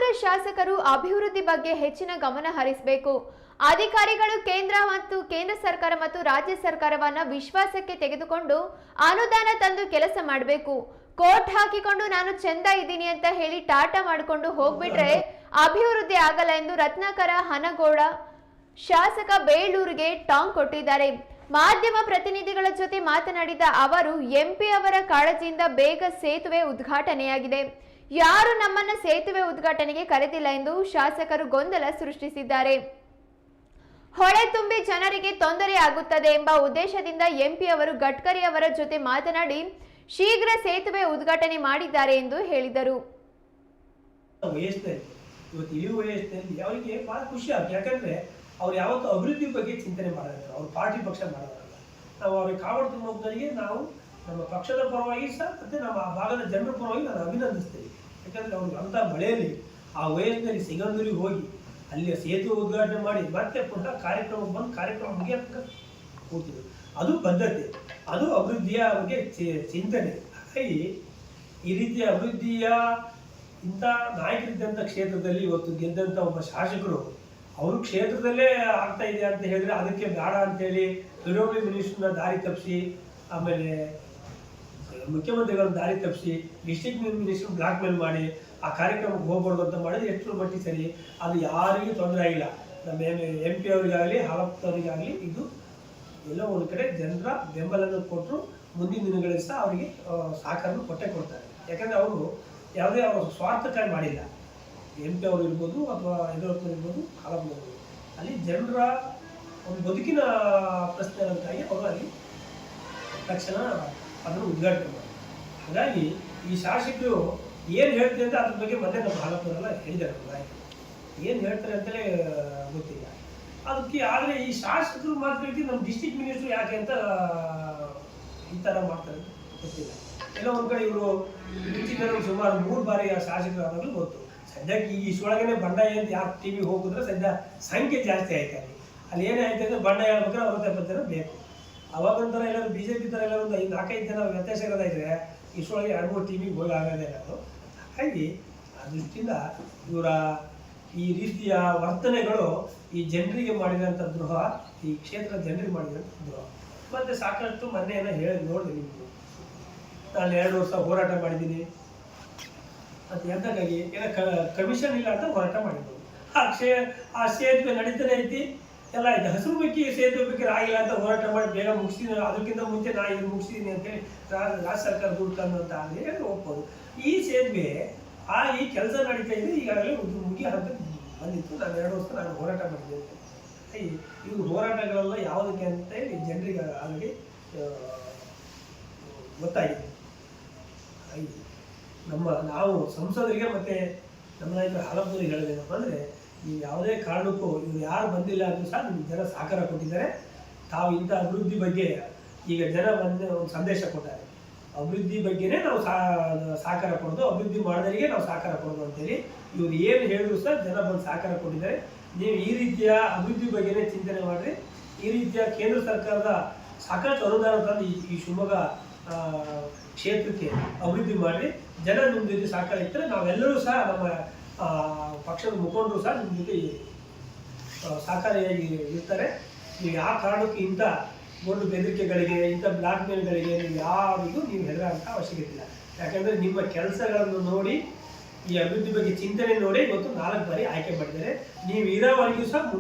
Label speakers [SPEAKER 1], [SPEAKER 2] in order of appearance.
[SPEAKER 1] ಕಾಂಗ್ರೆಸ್ ಶಾಸಕರು ಅಭಿವೃದ್ಧಿ ಬಗ್ಗೆ ಹೆಚ್ಚಿನ ಗಮನ ಹರಿಸಬೇಕು. ಅಧಿಕಾರಿಗಳು ಕೇಂದ್ರ ಸರ್ಕಾರ ಮತ್ತು ರಾಜ್ಯ ಸರ್ಕಾರವನ್ನ ವಿಶ್ವಾಸಕ್ಕೆ ತೆಗೆದುಕೊಂಡು ಅನುದಾನ ತಂದು ಕೆಲಸ ಮಾಡಬೇಕು. ಕೋಟ್ ಹಾಕಿಕೊಂಡು ನಾನು ಚಂದ ಇದ್ದೀನಿ ಅಂತ ಹೇಳಿ ಟಾಟಾ ಮಾಡಿಕೊಂಡು ಹೋಗ್ಬಿಟ್ರೆ ಅಭಿವೃದ್ಧಿ ಆಗಲ್ಲ ಎಂದು ರತ್ನಾಕರ ಹನಗೌಡ ಶಾಸಕ ಬೇಳೂರಿಗೆ ಟಾಂಗ್ ಕೊಟ್ಟಿದ್ದಾರೆ. ಮಾಧ್ಯಮ ಪ್ರತಿನಿಧಿಗಳ ಜೊತೆ ಮಾತನಾಡಿದ ಅವರು, ಎಂಪಿ ಅವರ ಕಾಳಜಿಯಿಂದ ಬೇಗ ಸೇತುವೆ ಉದ್ಘಾಟನೆಯಾಗಿದೆ. ಯಾರು ನಮ್ಮನ್ನ ಸೇತುವೆ ಉದ್ಘಾಟನೆಗೆ ಕರೆದಿಲ್ಲ ಎಂದು ಶಾಸಕರು ಗೊಂದಲ ಸೃಷ್ಟಿಸಿದ್ದಾರೆ. ಹೊಳೆ ತುಂಬಿ ಜನರಿಗೆ ತೊಂದರೆ ಆಗುತ್ತದೆ ಎಂಬ ಉದ್ದೇಶದಿಂದ ಎಂಪಿ ಅವರು ಗಡ್ಕರಿ ಅವರ ಜೊತೆ ಮಾತನಾಡಿ ಶೀಘ್ರ ಸೇತುವೆ ಉದ್ಘಾಟನೆ ಮಾಡಿದ್ದಾರೆ ಎಂದು ಹೇಳಿದರು.
[SPEAKER 2] ಅವರಿಗೆ ಬಹಳ ಖುಷಿ ಆಗುತ್ತೆ. ಯಾಕಂದ್ರೆ ಅವ್ರು ಯಾವತ್ತೂ ಅಭಿವೃದ್ಧಿ ಬಗ್ಗೆ ಚಿಂತನೆ ಮಾಡೋದಿಲ್ಲ, ಅವ್ರ ಪಾರ್ಟಿ ಪಕ್ಷ ಮಾಡೋದಿಲ್ಲ. ನಾವು ಅವ್ರಿಗೆ ಕಾವಡು ತುಂಬುವುದರಿಗೆ ನಾವು ನಮ್ಮ ಪಕ್ಷದ ಪರವಾಗಿ ಸಹ ಮತ್ತೆ ನಮ್ಮ ಭಾಗದ ಜನರ ಪರವಾಗಿ ನಾನು ಅಭಿನಂದಿಸ್ತೇನೆ. ಯಾಕಂದ್ರೆ ಅವ್ರಿಗೆ ಅಂತ ಮಳೆಯಲ್ಲಿ ಆ ವಯಸ್ಸಿನಲ್ಲಿ ಸಿಗಂದೂರಿಗೆ ಹೋಗಿ ಅಲ್ಲಿ ಸೇತುವೆ ಉದ್ಘಾಟನೆ ಮಾಡಿ ಮತ್ತೆ ಪುನಃ ಕಾರ್ಯಕ್ರಮ ಬಂದು ಕಾರ್ಯಕ್ರಮ ಮುಗಿಯಕ್ಕೆ ಕೂತಿದ್ರು. ಅದು ಬದ್ಧತೆ, ಅದು ಅಭಿವೃದ್ಧಿಯ ಬಗ್ಗೆ ಚಿಂತನೆ. ಹಾಗಾಗಿ ಈ ರೀತಿಯ ಅಭಿವೃದ್ಧಿಯ ಇಂಥ ನಾಯಕರಿದ್ದಂಥ ಕ್ಷೇತ್ರದಲ್ಲಿ ಇವತ್ತು ಗೆದ್ದಂಥ ಒಬ್ಬ ಶಾಸಕರು ಅವರು ಕ್ಷೇತ್ರದಲ್ಲೇ ಆಗ್ತಾ ಇದೆ ಅಂತ ಹೇಳಿದ್ರೆ ಅದಕ್ಕೆ ಬೇಡ ಅಂತೇಳಿ ಪಿಡಬ್ಲ್ಯೂ ಮಿನಿಸ್ಟರ್ನ ದಾರಿ ತಪ್ಪಿಸಿ, ಆಮೇಲೆ ಮುಖ್ಯಮಂತ್ರಿಗಳನ್ನ ದಾರಿ ತಪ್ಪಿಸಿ, ಡಿಸ್ಟ್ರಿಕ್ಟ್ ಮಿನಿಸ್ಟರ್ ಬ್ಲಾಕ್ ಮೇಲ್ ಮಾಡಿ ಆ ಕಾರ್ಯಕ್ರಮಕ್ಕೆ ಹೋಗ್ಬಾರ್ದು ಅಂತ ಮಾಡಿದ್ರೆ ಎಷ್ಟು ಮಟ್ಟಿಗೆ ಸರಿ? ಅದು ಯಾರಿಗೂ ತೊಂದರೆ ಆಗಿಲ್ಲ. ನಮ್ಮ ಎಂ ಪಿ ಅವರಿಗಾಗಲಿ ಅವರಿಗಾಗಲಿ ಇದು ಎಲ್ಲ ಒಂದು ಕಡೆ ಜನರ ಬೆಂಬಲವನ್ನು ಕೊಟ್ಟರು. ಮುಂದಿನ ದಿನಗಳಲ್ಲಿ ಸಹ ಅವರಿಗೆ ಸಹಕಾರನ ಕೊಡ್ತಾರೆ. ಯಾಕಂದರೆ ಅವರು ಯಾವುದೇ ಅವರು ಸ್ವಾರ್ಥಕ್ಕಾಗಿ ಮಾಡಿಲ್ಲ. ಎಂ ಪಿ ಅವರು ಇರ್ಬೋದು ಅಥವಾ ಯಡಿಯೂರಪ್ಪ ಇರ್ಬೋದು, ಇರ್ಬೋದು, ಅಲ್ಲಿ ಜನರ ಒಂದು ಬದುಕಿನ ಪ್ರಶ್ನೆಗಳಿಗಾಗಿ ಅವರು ಅಲ್ಲಿ ತಕ್ಷಣ ಅದನ್ನು ಉದ್ಘಾಟನೆ ಮಾಡಿ. ಹಾಗಾಗಿ ಈ ಶಾಸಕರು ಏನು ಹೇಳ್ತಾರೆ ಅಂತ ಅದ್ರ ಬಗ್ಗೆ ಮತ್ತೆ ನಮ್ಮ ಹಾಲಪ್ಪರೆಲ್ಲ ಹೇಳಿದ್ದಾರೆ. ನಾಯಕರು ಏನು ಹೇಳ್ತಾರೆ ಅಂತಲೇ ಗೊತ್ತಿಲ್ಲ ಅದಕ್ಕೆ. ಆದರೆ ಈ ಶಾಸಕರು ಮಾತ್ರ ನಮ್ಮ ಡಿಸ್ಟ್ರಿಕ್ಟ್ ಮಿನಿಸ್ಟ್ರು ಯಾಕೆ ಅಂತ ಈ ಥರ ಮಾಡ್ತಾರೆ ಗೊತ್ತಿಲ್ಲ. ಎಲ್ಲ ಒಂದು ಕಡೆ ಇವರು ಸುಮಾರು 3 ಬಾರಿ ಆ ಶಾಸಕರಾದಾಗಲೂ ಗೊತ್ತು. ಸದ್ಯಕ್ಕೆ ಇಷ್ಟೊಳಗನೆ ಬಂಡಾಯ ಅಂತ ಯಾರು ಟಿ ವಿ ಹೋಗಿದ್ರೆ ಸದ್ಯ ಸಂಖ್ಯೆ ಜಾಸ್ತಿ ಆಯ್ತು. ಅಲ್ಲಿ ಏನೇ ಆಯ್ತು ಅಂದರೆ ಬಂಡಾಯ ಹೇಳ್ಬೇಕಾದ್ರೆ 60-70 ಜನ ಬೇಕು. ಅವಾಗಂತರ ಎಲ್ಲರೂ BJP ಥರ ಎಲ್ಲ ಒಂದು 4-5 ಜನ ವ್ಯತ್ಯಾಸ ಇರೋದಾಯಿದ್ರೆ ಇಷ್ಟೊಳಗೆ 2-3 ಟಿ ವಿಗೆ ಹೋಗಿ ಆಗೋದೇ ಇರೋದು. ಹಾಗಾಗಿ ಆ ದೃಷ್ಟಿಯಿಂದ ಇವರ ಈ ರೀತಿಯ ವರ್ತನೆಗಳು ಈ ಜನರಿಗೆ ಮಾಡಿದಂಥ ದ್ರೋಹ, ಈ ಕ್ಷೇತ್ರದ ಜನರಿಗೆ ಮಾಡಿದಂಥ ದ್ರೋಹ. ಮತ್ತು ಸಾಕಷ್ಟು ಮೊನ್ನೆ ಏನೋ ಹೇಳಿ ನೋಡಿದೆ ನಿಮ್ಮದು, ನಾನು 2 ವರ್ಷ ಹೋರಾಟ ಮಾಡಿದ್ದೀನಿ ಮತ್ತು ಎಂತಕ್ಕಾಗಿ ಏನೋ ಕಮಿಷನ್ ಇಲ್ಲ ಅಂತ ಹೋರಾಟ ಮಾಡಿದ್ದು. ಆ ಸೇತುವೆ ನಡೀತಾನೆ ಐತಿ, ಎಲ್ಲ ಆಯ್ತು. ಹಸಿರು ಬೇಕಿ ಸೇತುವೆ ಬೇಕಿದ್ರೆ ಆಗಿಲ್ಲ ಅಂತ ಹೋರಾಟ ಮಾಡಿ ಬೇಗ ಮುಗಿಸಿದ್ದೀನಿ. ಅದಕ್ಕಿಂತ ಮುಂಚೆ ನಾನು ಇದು ಮುಗಿಸಿದ್ದೀನಿ ಅಂತೇಳಿ ರಾಜ್ಯ ಸರ್ಕಾರ ದುಡ್ಡು ತಂದು ಅಂತ ಆಗಲಿ ಒಪ್ಪೋದು. ಈ ಸೇತುವೆ ಈ ಕೆಲಸ ನಡೀತಾ ಇದೆ, ಈಗಾಗಲೇ ಮುಗಿ ಹಂತಕ್ಕೆ ಬಂದಿತ್ತು. ನಾನು 2 ವರ್ಷ ನಾನು ಹೋರಾಟ ಮಾಡಿದ್ದೆ ಅಂತ. ಇವು ಹೋರಾಟಗಳೆಲ್ಲ ಯಾವುದಕ್ಕೆ ಅಂತ ಹೇಳಿ ಜನರಿಗೆ ಆಲ್ರೆಡಿ ಗೊತ್ತಾಗಿದೆ. ನಾವು ಸಂಸದರಿಗೆ ಮತ್ತು ನಮ್ಮ ನಾಯಕರು ಹಲವರಿಗೆ ಹೇಳೋದೇನಪ್ಪ ಅಂದರೆ, ಈ ಯಾವುದೇ ಕಾರಣಕ್ಕೂ ಇವ್ರು ಯಾರು ಬಂದಿಲ್ಲ ಅಂದರೂ ಸಹ ನಿಮ್ಗೆ ಜನ ಸಹಕಾರ ಕೊಟ್ಟಿದ್ದಾರೆ. ತಾವು ಇಂಥ ಅಭಿವೃದ್ಧಿ ಬಗ್ಗೆ ಈಗ ಜನ ಒಂದು ಸಂದೇಶ ಕೊಟ್ಟಾರೆ, ಅಭಿವೃದ್ಧಿ ಬಗ್ಗೆನೇ ನಾವು ಸಹಕಾರ ಕೊಡೋದು, ಅಭಿವೃದ್ಧಿ ಮಾಡೋದರಿಗೆ ನಾವು ಸಹಕಾರ ಕೊಡೋದು ಅಂತೇಳಿ ಇವ್ರು ಏನು ಹೇಳಿದ್ರು ಸಹ ಜನ ಬಂದು ಸಹಕಾರ ಕೊಟ್ಟಿದ್ದಾರೆ. ನೀವು ಈ ರೀತಿಯ ಅಭಿವೃದ್ಧಿ ಬಗ್ಗೆನೇ ಚಿಂತನೆ ಮಾಡಿರಿ. ಈ ರೀತಿಯ ಕೇಂದ್ರ ಸರ್ಕಾರದ ಸಾಕಷ್ಟು ಅನುದಾನ ತಂದು ಈ ಶಿವಮೊಗ್ಗ ಕ್ಷೇತ್ರಕ್ಕೆ ಅಭಿವೃದ್ಧಿ ಮಾಡಿ ಜನ ನಿಮ್ಮ ಜೊತೆ ಸಹಕಾರ ಇರ್ತಾರೆ. ನಾವೆಲ್ಲರೂ ಸಹ ನಮ್ಮ ಪಕ್ಷದ ಮುಖಂಡರು ಸಹ ನಿಮ್ಮ ಜೊತೆ ಸಹಕಾರಿಯಾಗಿ ಇರ್ತಾರೆ. ನೀವು ಯಾವ ಕಾರಣಕ್ಕೂ ಇಂಥ ದೊಡ್ಡ ಬೆದರಿಕೆಗಳಿಗೆ, ಇಂಥ ಬ್ಲಾಕ್ ಮೇಲ್ಗಳಿಗೆ ನೀವು ಯಾರಿಗೂ ನೀವು ಹೆದರಾಂತ ಅವಶ್ಯಕತೆ ಇಲ್ಲ. ಯಾಕಂದರೆ ನಿಮ್ಮ ಕೆಲಸಗಳನ್ನು ನೋಡಿ, ಈ ಅಭಿವೃದ್ಧಿ ಬಗ್ಗೆ ಚಿಂತನೆ ನೋಡಿ ಇವತ್ತು 4 ಬಾರಿ ಆಯ್ಕೆ ಮಾಡಿದ್ದಾರೆ. ನೀವು ಇರೋವರೆಗೂ ಸಹ